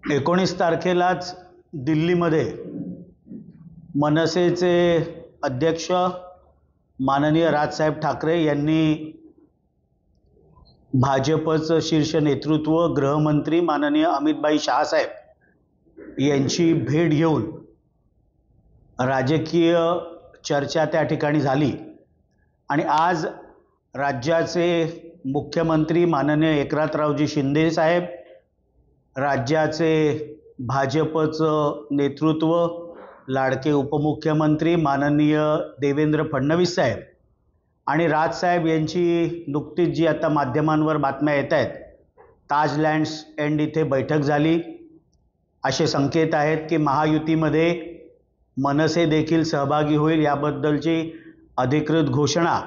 19 तारखेलाच दिल्लीमध्ये मनसेचे अध्यक्ष माननीय राजसाहेब ठाकरे यांनी भाजपचं शीर्ष नेतृत्व गृहमंत्री माननीय अमित शहासाहेब यांची भेट घेऊन राजकीय चर्चा त्या ठिकाणी झाली आणि आज राज्याचे मुख्यमंत्री माननीय एकनाथरावजी शिंदे साहेब, राज्याचे भाजपचं नेतृत्व लाडके उपमुख्यमंत्री माननीय देवेंद्र फडणवीस साहेब आणि राजसाहेब यांची नुकतीच जी आता माध्यमांवर बातम्या येत आहेत, ताज लँड्स एंड इथे बैठक झाली. असे संकेत आहेत की महायुतीमध्ये मनसे देखील सहभागी होईल. याबद्दलची अधिकृत घोषणा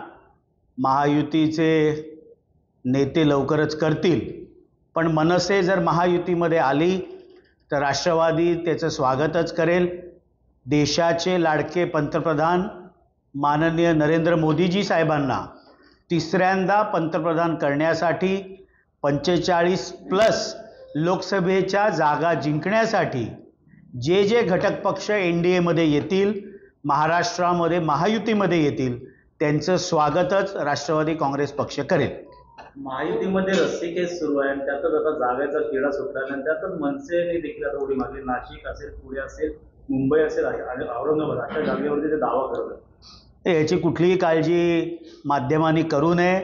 महायुतीचे नेते लवकरच करतील. पण मनसे जर महायुतीमध्ये आली तर राष्ट्रवादी त्याचं स्वागतच करेल. देशाचे लाडके पंतप्रधान माननीय नरेंद्र मोदीजी साहेबांना तिसऱ्यांदा पंतप्रधान करण्यासाठी 45+ लोकसभेच्या जागा जिंकण्यासाठी जे जे घटक पक्ष NDAमध्ये येतील, महाराष्ट्रामध्ये महायुतीमध्ये येतील, त्यांचं स्वागतच राष्ट्रवादी काँग्रेस पक्ष करेल. महायुतीमध्ये रस्सीखेच सुरू आहे आणि त्यातच आता जागेचा किडा सुटला आणि त्यातच मनसेने देखील आता उडी मारली. नाशिक असेल, पुणे असेल, मुंबई असेल आणि औरंगाबाद अशा जागेवरती ते दावा करत आहेत. याची कुठलीही काळजी माध्यमांनी करू नये.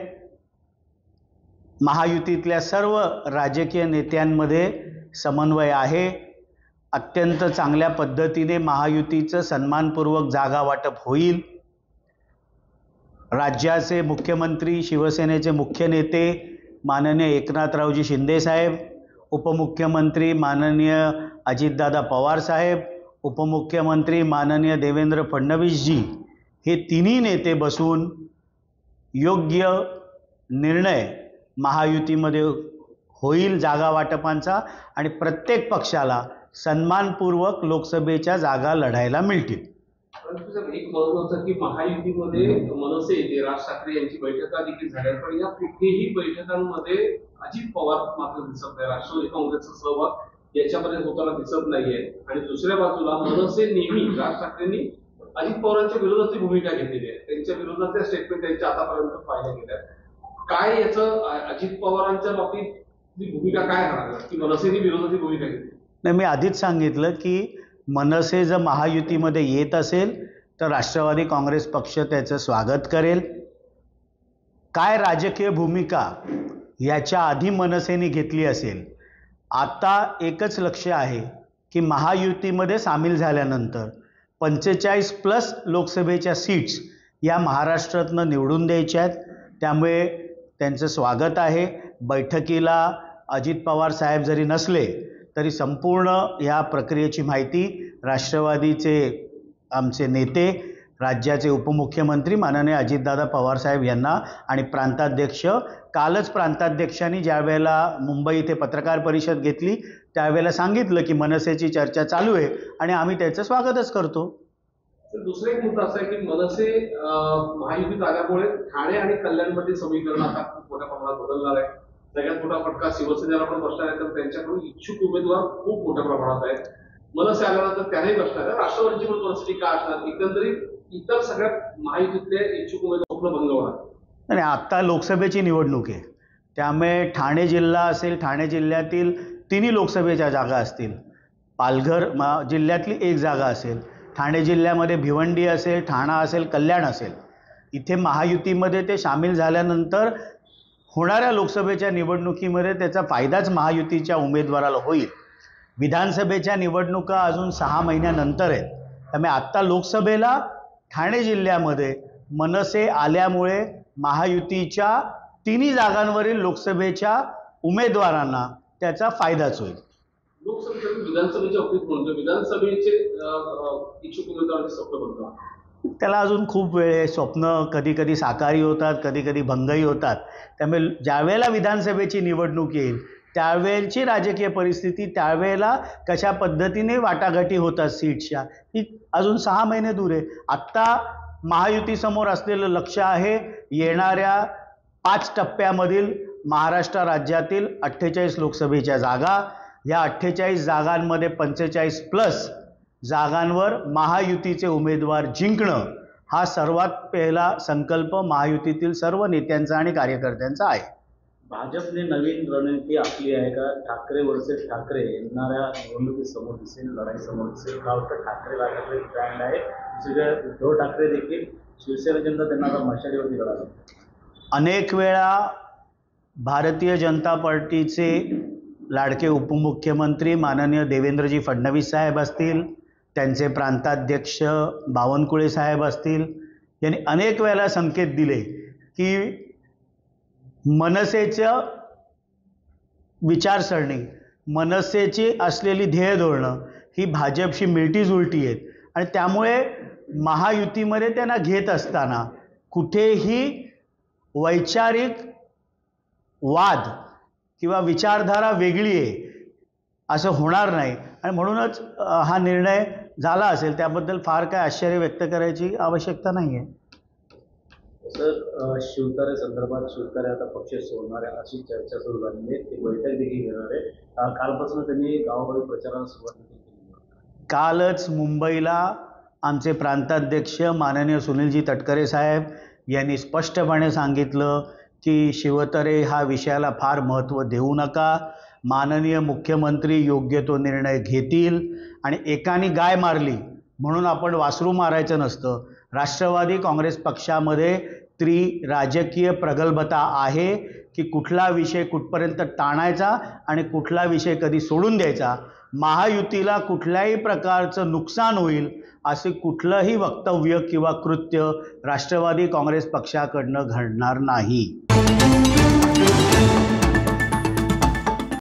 महायुतीतल्या सर्व राजकीय नेत्यांमध्ये समन्वय आहे. अत्यंत चांगल्या पद्धतीने महायुतीचं सन्मानपूर्वक जागा वाटप होईल. राज्याचे मुख्यमंत्री, शिवसेनेचे मुख्य नेते माननीय एकनाथरावजी शिंदे साहेब, उपमुख्यमंत्री माननीय अजितदादा पवार साहेब, उपमुख्यमंत्री माननीय देवेंद्र फडणवीसजी, हे तिन्ही नेते बसून योग्य निर्णय महायुतीमध्ये होईल जागा वाटपांचा आणि प्रत्येक पक्षाला सन्मानपूर्वक लोकसभेच्या जागा लढायला मिळतील. परंतु एक महत्त्वाचं की महायुतीमध्ये मनसे येते, राज ठाकरे यांची बैठका देखील झाल्या, पण या कुठेही बैठकांमध्ये अजित पवार मात्र दिसत नाही. राष्ट्रवादी काँग्रेसचा सहभाग याच्यामध्ये होताना दिसत नाहीये. आणि दुसऱ्या बाजूला मनसे नेहमी राज ठाकरेंनी अजित पवारांच्या विरोधाची भूमिका घेतलेली आहे. त्यांच्या विरोधातल्या स्टेटमेंट त्यांच्या आतापर्यंत पाहिल्या गेल्या. काय याचं अजित पवारांच्या बाबतीत भूमिका काय राहणार की मनसेने विरोधाची भूमिका घेतली? नाही, मी आधीच सांगितलं की मनसे जर महायुतीमध्ये येत असेल तर राष्ट्रवादी काँग्रेस पक्ष त्याचं स्वागत करेल. काय राजकीय भूमिका याच्या आधी मनसेने घेतली असेल. आता एकच लक्ष आहे की महायुतीमध्ये सामील झाल्यानंतर 45+ लोकसभेच्या सीट्स या महाराष्ट्रातनं निवडून द्यायच्या आहेत. त्यामुळे त्यांचं स्वागत आहे. बैठकीला अजित पवार साहेब जरी नसले तरी संपूर्ण ह्या प्रक्रियेची माहिती राष्ट्रवादीचे आमचे नेते, राज्याचे उपमुख्यमंत्री माननीय अजितदादा पवार साहेब यांना आणि प्रांताध्यक्ष, कालच प्रांताध्यक्षांनी ज्या वेळेला मुंबई इथे पत्रकार परिषद घेतली त्यावेळेला सांगितलं की मनसेची चर्चा चालू आहे आणि आम्ही त्याचं स्वागतच करतो. दुसरा एक मुद्दा असा आहे की मनसे महायुतीत आल्यामुळे ठाणे आणि कल्याणमध्ये समीकरण आता खूप मोठ्या प्रमाणात बदलणार आहे. सगळ्यात मोठा फटका शिवसेनेला पण बसणार आहे, तर त्यांच्याकडून इच्छुक उमेदवार खूप मोठ्या प्रमाणात आहेत. मनसे आल्यानंतर त्याने बसणार आहे. राष्ट्रवादीची पण परिस्थिती काय असणार? एकंदरीत इतर सगळ्यात महायुतीतले इच्छुक उमेदवार स्वप्न भंग होणार. आणि आत्ता लोकसभेची निवडणूक आहे, त्यामुळे ठाणे जिल्हा असेल, ठाणे जिल्ह्यातील तिन्ही लोकसभेच्या जागा असतील, पालघर जिल्ह्यातली एक जागा असेल, ठाणे जिल्ह्यामध्ये भिवंडी असेल, ठाणा असेल, कल्याण असेल. इथे महायुतीमध्ये ते सामील झाल्यानंतर होणाऱ्या लोकसभेच्या निवडणुकीमध्ये त्याचा फायदाच महायुतीच्या उमेदवाराला होईल. विधानसभेच्या निवडणुका अजून 6 महिन्यानंतर आहेत. त्यामुळे आत्ता लोकसभेला ठाणे जिल्ह्यामध्ये मनसे आल्यामुळे महायुतीच्या तिन्ही जागांवरील लोकसभेच्या उमेदवारांना त्याचा फायदाच होईल. लोकसभेसाठी विधानसभेच्या बाबतीत म्हणतो, विधानसभेचे इच्छुक उमेदवारांचे स्वप्न बनतात. त्याला अजून खूप वेळ आहे. स्वप्न कधी कधी साकारी होतात, कधी कधी भंगही होतात. त्यामुळे ज्यावेळेला विधानसभेची निवडणूक येईल त्यावेळेची राजकीय परिस्थिती, त्यावेळेला कशा पद्धतीने वाटाघाटी होतात सीट्सच्या, ही अजून 6 महिने दूर आहे. आत्ता महायुतीसमोर असलेलं लक्ष आहे येणाऱ्या 5 टप्प्यामधील महाराष्ट्र राज्यातील 48 लोकसभेच्या जागा या 48 जागांमध्ये 45+ जागांवर महायुतीचे उमेदवार जिंकणं हा सर्वात पहिला संकल्प महायुतीतील सर्व नेत्यांचा आणि कार्यकर्त्यांचा आहे. भाजपने नवीन रणनीती आखली आहे का? ठाकरे वर्सेस ठाकरे येणाऱ्या निवडणुकीत समोर दिसेल, लढाई समोर दिसेल का? वाटतं ठाकरे ठाकरे ब्रँड आहे, दुसरीकडे उद्धव ठाकरे देखील शिवसेना जनता त्यांना आता मशालीवरती लढावं. अनेक वेळा भारतीय जनता पार्टीचे लाडके उपमुख्यमंत्री माननीय देवेंद्रजी फडणवीस साहेब असतील, त्यांचे प्रांताध्यक्ष बावनकुळे साहेब असतील, यांनी अनेक वेळेला संकेत दिले की मनसेचं विचारसरणी, मनसेची असलेली ध्येय धोरणं ही भाजपशी मिळतीजुळती आहेत आणि त्यामुळे महायुतीमध्ये त्यांना घेत असताना कुठेही वैचारिक वाद किंवा विचारधारा वेगळी आहे असं होणार नाही आणि म्हणूनच हा निर्णय झाला असेल. त्याबद्दल फार काय आश्चर्य व्यक्त करायची आवश्यकता नाही आहे. सर, शिवतारे संदर्भात शिवतारे आता पक्ष सोडणार आहे अशी चर्चा सुरू झाली आहे. ते बैठक देखील घेणार आहे. कालपासून त्यांनी गावोगावी प्रचाराला सुरुवात केली. कालच मुंबईला आमचे प्रांताध्यक्ष माननीय सुनीलजी तटकरे साहेब यांनी स्पष्टपणे सांगितलं की शिवतारे हा विषयाला फार महत्त्व देऊ नका, माननीय मुख्यमंत्री योग्य तो निर्णय घेतील आणि एकाने गाय मारली म्हणून आपण वासरू मारायचं नसतं. राष्ट्रवादी काँग्रेस पक्षामध्ये राजकीय प्रगल्भता आहे की कुठला विषय कुठपर्यंत टाळायचा आणि कुठला विषय कधी सोडून द्यायचा. महायुतीला कुठल्याही प्रकारचं नुकसान होईल असे कुठलंही वक्तव्य किंवा कृत्य राष्ट्रवादी काँग्रेस पक्षाकडनं घडणार नाही.